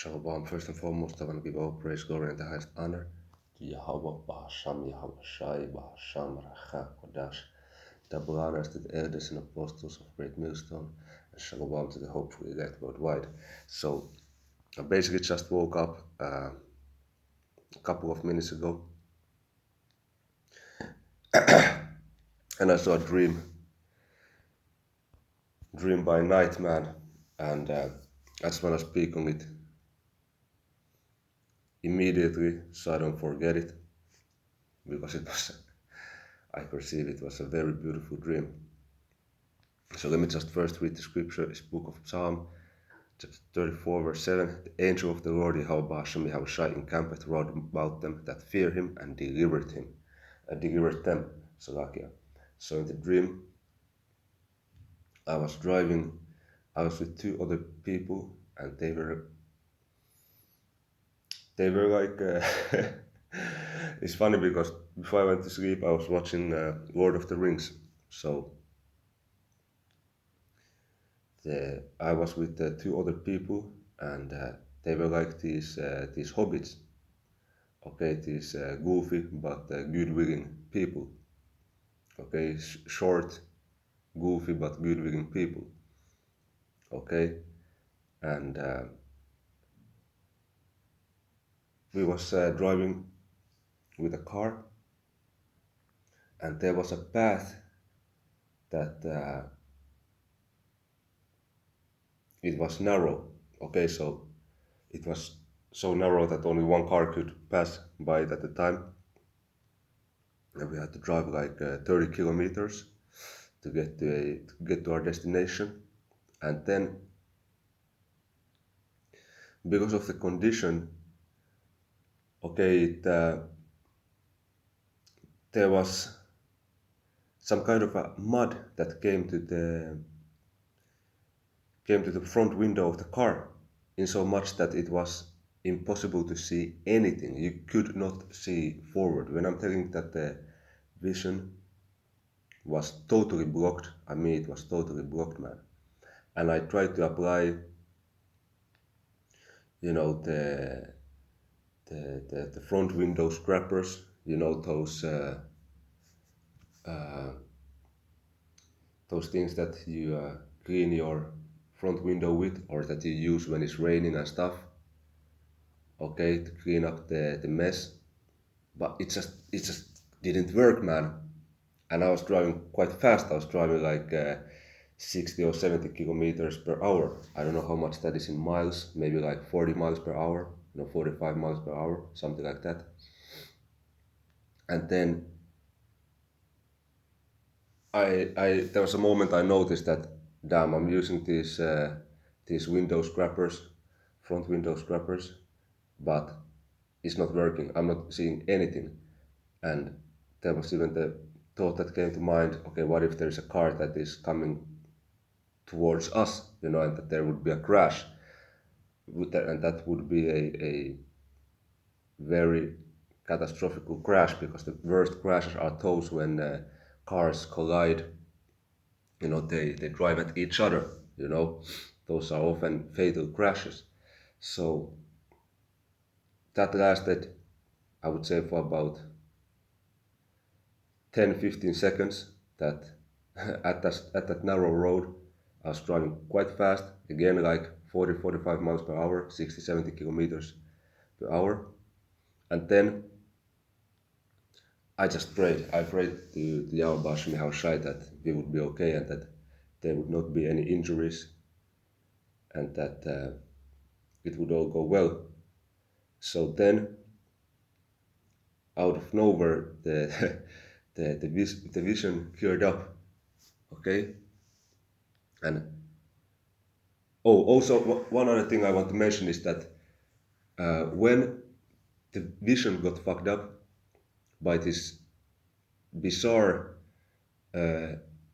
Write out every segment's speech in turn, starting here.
Shalom. First and foremost, I want to give all praise, glory, and the highest honor to Yahweh, Bahasham, Yahweh Shai, Bahasham, Racha, Kodash. Double honors to the elders and apostles of Great Millstone, and Shalom to the hopeful elect worldwide. So, I basically just woke up a couple of minutes ago, and I saw a dream by night, man, and I just want to speak on it immediately so I don't forget it, because it was, I perceive it was a very beautiful dream. So let me just first read the scripture. It's book of Psalm, chapter 34, verse 7. The angel of the Lord Yahweh Hashem Yahweh Shai encampeth round about them that fear him and delivered them. Salakia. So in the dream, I was with two other people, and they were like, it's funny because before I went to sleep, I was watching Lord of the Rings. So I was with two other people, and they were like these hobbits. Okay, these goofy but good-looking people. Okay, short, goofy but good-looking people. Okay, and we was driving with a car, and there was a path that it was narrow. Okay, so it was so narrow that only one car could pass by it at the time, and we had to drive like 30 kilometers to get to our destination. And then, because of the condition, okay, there was some kind of a mud that came to the front window of the car, in so much that it was impossible to see anything. You could not see forward. When I'm telling that the vision was totally blocked, I mean it was totally blocked, man. And I tried to apply, the front window scrappers, those things that you clean your front window with, or that you use when it's raining and stuff, okay, to clean up the mess. But it just didn't work, man. And I was driving quite fast. I was driving like 60 or 70 kilometers per hour. I don't know how much that is in miles, maybe like 40 miles per hour, 45 miles per hour, something like that. And then there was a moment I noticed that, damn, I'm using these window scrappers, front window scrappers, but it's not working. I'm not seeing anything. And there was even the thought that came to mind, okay, what if there's a car that is coming towards us, and that there would be a crash, and that would be a very catastrophic crash, because the worst crashes are those when cars collide. They drive at each other. Those are often fatal crashes. So that lasted, I would say, for about 10-15 seconds. That at that narrow road, I was driving quite fast, again like 40-45 miles per hour, 60-70 kilometers per hour. And then I just prayed. I prayed to Yahweh Hashem Yahweh Shai that we would be okay, and that there would not be any injuries, and that it would all go well. So then, out of nowhere, the vision cleared up. Okay? And also one other thing I want to mention is that when the vision got fucked up by this bizarre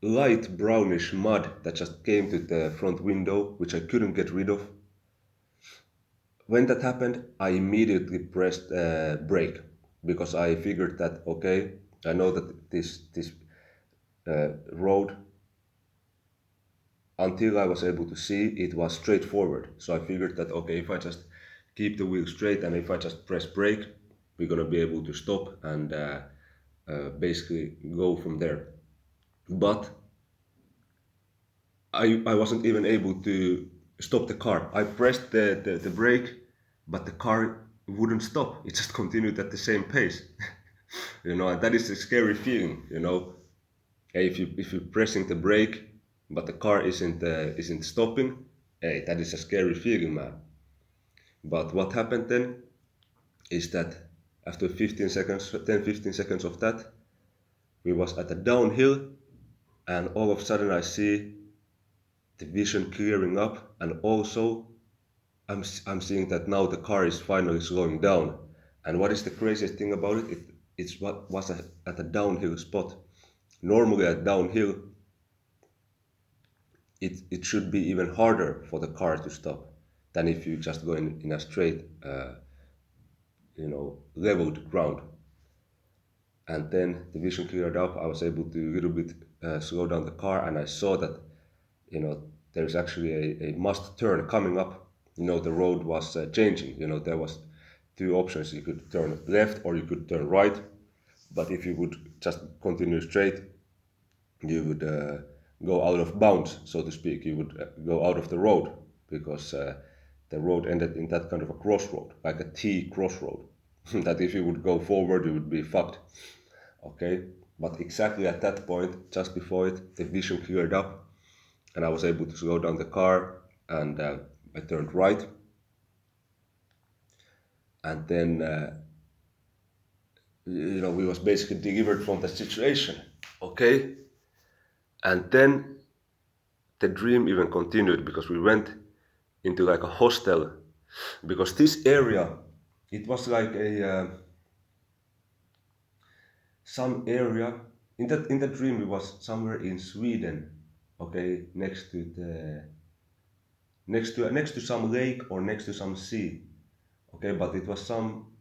light brownish mud that just came to the front window, which I couldn't get rid of. When that happened, I immediately pressed brake, because I figured that, okay, I know that this road, until I was able to see, it was straightforward. So I figured that, okay, if I just keep the wheel straight, and if I just press brake, we're gonna be able to stop and basically go from there. But I wasn't even able to stop the car. I pressed the brake, but the car wouldn't stop. It just continued at the same pace. And that is a scary feeling. Hey, if you're pressing the brake, but the car isn't stopping, hey, that is a scary feeling, man. But what happened then is that after 15 seconds, 10-15 seconds of that, we was at a downhill, and all of a sudden I see the vision clearing up, and also I'm seeing that now the car is finally slowing down. And what is the craziest thing about it? It's what was at a downhill spot. Normally at downhill, it should be even harder for the car to stop than if you just go in a straight, leveled ground. And then the vision cleared up. I was able to a little bit slow down the car, and I saw that, there's actually a must turn coming up. The road was changing. There was two options. You could turn left or you could turn right. But if you would just continue straight, you would go out of bounds, so to speak. You would go out of the road, because the road ended in that kind of a crossroad, like a T crossroad, that if you would go forward, you would be fucked. Okay, but exactly at that point, just before it, the vision cleared up, and I was able to slow down the car, and I turned right, and then we was basically delivered from the situation. Okay, and then the dream even continued, because we went into like a hostel, because this area, it was like a some area in the dream. It was somewhere in Sweden, okay, next to some lake or next to some sea, okay, but it was some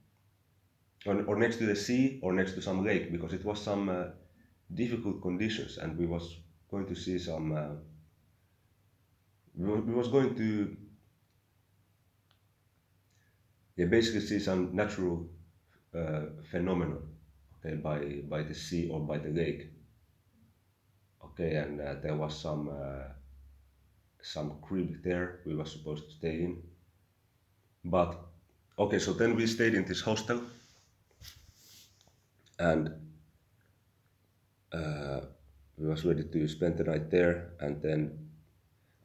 or next to the sea or next to some lake, because it was some difficult conditions, and we was going to see some we was going to basically see some natural phenomenon, okay, by the sea or by the lake, okay, and there was some crib there we were supposed to stay in. But okay, so then we stayed in this hostel, and we was ready to spend the night there, and then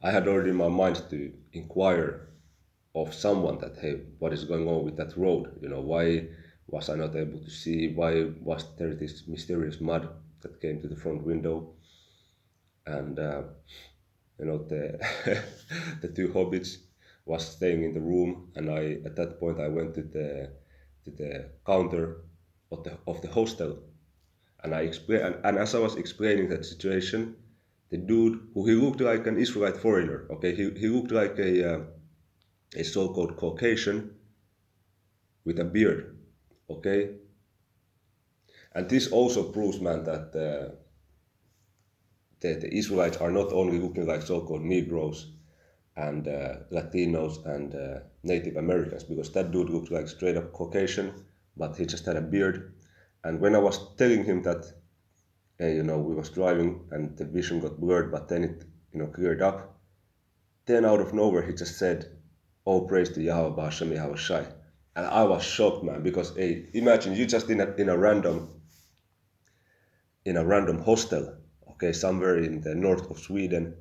I had already in my mind to inquire of someone that, hey, what is going on with that road? Why was I not able to see? Why was there this mysterious mud that came to the front window? And the the two hobbits was staying in the room, and at that point I went to the counter of the hostel, and I explained, and as I was explaining that situation, the dude, who he looked like an Israelite foreigner, okay, he looked like a so-called Caucasian with a beard, okay, and this also proves, man, that the Israelites are not only looking like so-called Negroes and Latinos and Native Americans, because that dude looked like straight up Caucasian, but he just had a beard. And when I was telling him that, we was driving and the vision got blurred, but then it, cleared up, then out of nowhere he just said, "Oh, praise to Yahweh B'Hashem Yahweh Shai." And I was shocked, man, because hey, imagine you just in a random hostel, okay, somewhere in the north of Sweden,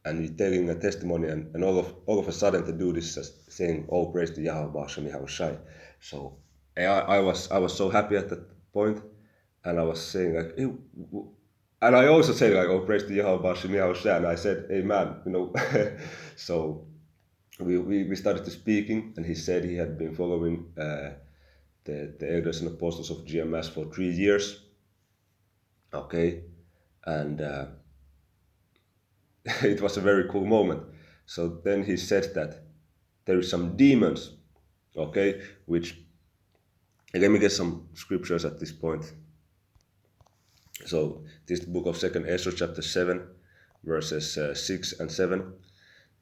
and you're telling a testimony, and all of a sudden the dude is just saying, "Oh, praise to Yahweh B'Hashem Yahweh Shai." So I was so happy at that point, and I was saying like, "Hey," and I also said like, "Oh, praise to Yahweh B'Hashem Yahweh Shai," and I said, "Hey, man, so we started to speaking, and he said he had been following the elders and apostles of GMS for 3 years, okay, and it was a very cool moment. So then he said that there is some demons, okay, which, let me get some scriptures at this point. So this is the book of 2nd Ezra chapter 7 verses 6 and 7.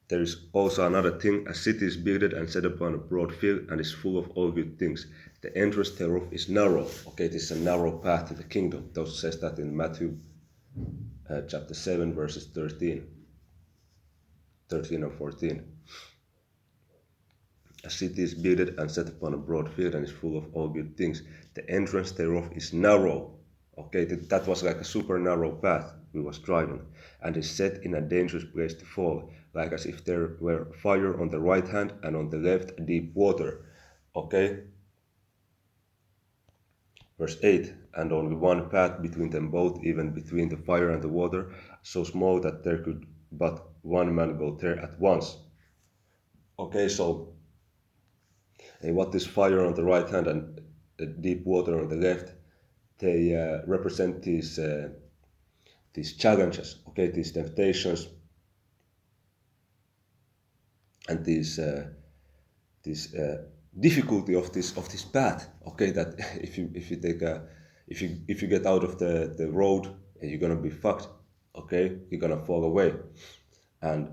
there is also another thing, a city is builded and set upon a broad field and is full of all good things. The entrance thereof is narrow. Okay, this is a narrow path to the kingdom. Those says that in Matthew chapter 7, verses 13 and 14. A city is builded and set upon a broad field and is full of all good things. The entrance thereof is narrow. Okay, that was like a super narrow path we was driving, and is set in a dangerous place to fall, like as if there were fire on the right hand and on the left deep water. Okay. Verse 8, and only one path between them both, even between the fire and the water, so small that there could but one man go there at once. Okay, so what is fire on the right hand and deep water on the left, they represent these challenges, okay, these temptations, and these difficulty of this path. Okay, that if you take a if you get out of the road, you're gonna be fucked. Okay, you're gonna fall away, and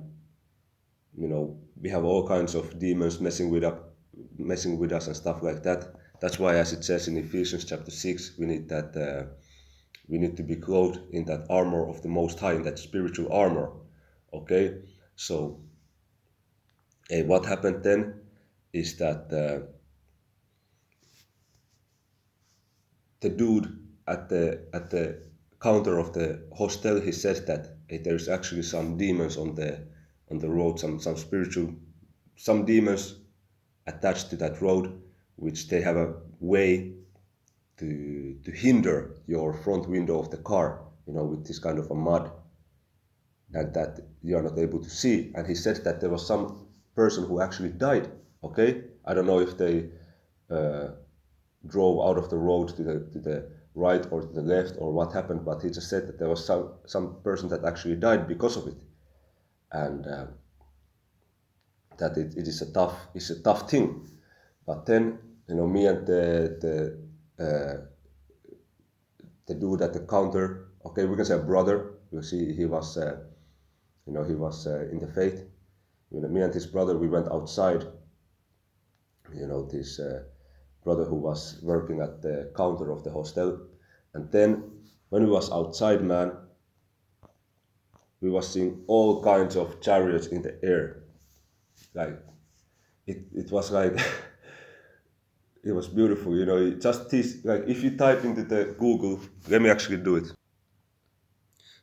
we have all kinds of demons messing with us and stuff like that. That's why, as it says in Ephesians chapter 6, we need that. We need to be clothed in that armor of the Most High, in that spiritual armor. Okay, so what happened then is that the dude at the counter of the hostel, he says that there's actually some demons on the road, some demons attached to that road, which they have a way to hinder your front window of the car, with this kind of a mud that you are not able to see. And he said that there was some person who actually died. Okay, I don't know if they drove out of the road to the right or to the left or what happened, but he just said that there was some person that actually died because of it, and that it is a tough thing. But then me and the dude at the counter, okay, we can say a brother. You see, he was he was in the faith. Me and his brother, we went outside. This brother who was working at the counter of the hostel, and then when we was outside, man, we was seeing all kinds of chariots in the air. Like it was like it was beautiful. Just this, like if you type into the Google, let me actually do it.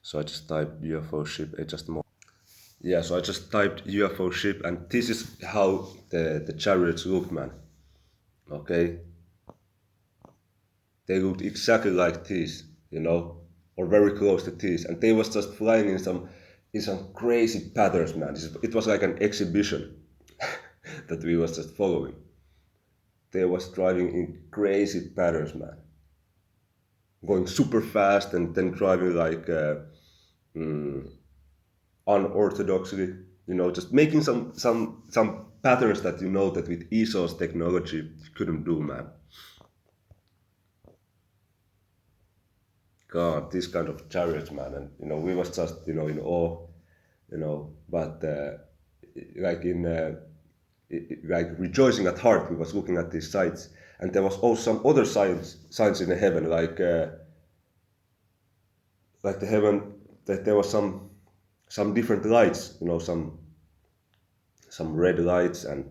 So I just typed UFO ship. It just more. Yeah, so I just typed UFO ship, and this is how the chariots looked, man. Okay, they looked exactly like this, or very close to this, and they was just flying in some crazy patterns, man. It was like an exhibition that we was just following. They was driving in crazy patterns, man, going super fast and then driving like unorthodoxly, just making some patterns that that with ESO's technology you couldn't do, man. God, this kind of chariots, man, and we was just in awe, but like in like rejoicing at heart, we was looking at these sights, and there was also some other signs in the heaven, like the heaven, that there was some different lights, some red lights and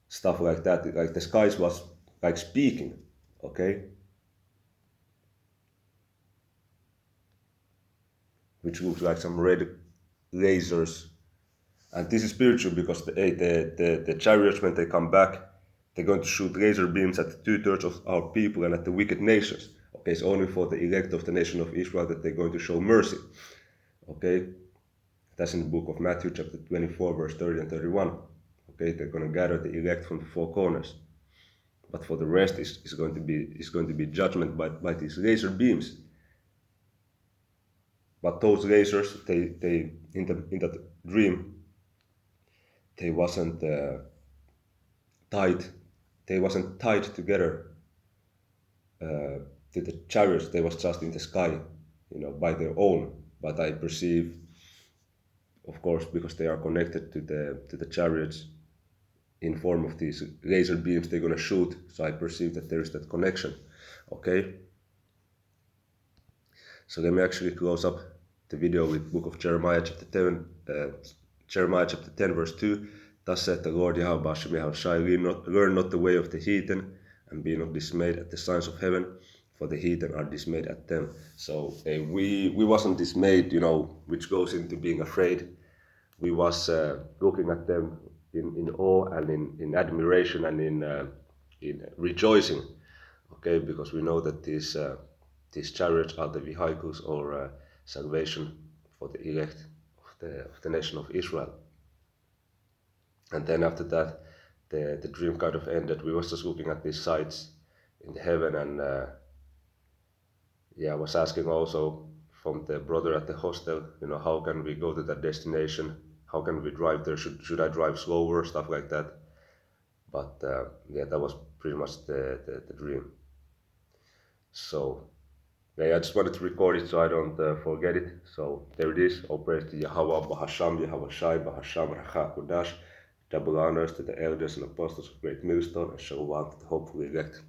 stuff like that. Like the skies was like speaking, okay, which looked like some red lasers. And this is spiritual because the chariots, when they come back, they're going to shoot laser beams at 2/3 of our people and at the wicked nations. Okay, it's only for the elect of the nation of Israel that they're going to show mercy. Okay, that's in the book of Matthew chapter 24, verse 30 and 31. Okay, they're going to gather the elect from the four corners. But for the rest, it's going to be judgment by these laser beams. But those lasers, they in that dream, they wasn't tied. They wasn't tied together to the chariots. They was just in the sky, by their own. But I perceive, of course, because they are connected to the chariots in form of these laser beams they're gonna shoot. So I perceive that there is that connection. Okay. So let me actually close up the video with Book of Jeremiah chapter 10, Jeremiah chapter 10 verse 2. Thus saith the Lord Yahweh Hashem Yahushai, learn not the way of the heathen, and be not dismayed at the signs of heaven, for the heathen are dismayed at them. So we wasn't dismayed, which goes into being afraid. We was looking at them in awe and in admiration and in rejoicing. Okay, because we know that these chariots are the vehicles or salvation for the elect of the nation of Israel. And then after that, the dream kind of ended. We was just looking at these sights in the heaven, and I was asking also from the brother at the hostel, how can we go to that destination? How can we drive there? Should I drive slower? Stuff like that. But that was pretty much the dream. So I just wanted to record it so I don't forget it. So there it is. All praise to Yahweh, Bahasham, Yahweh Shai, Bahasham, Racha, Kodash. Double honors to the elders and apostles of Great Millstone, and Shalom to the hopeful elect.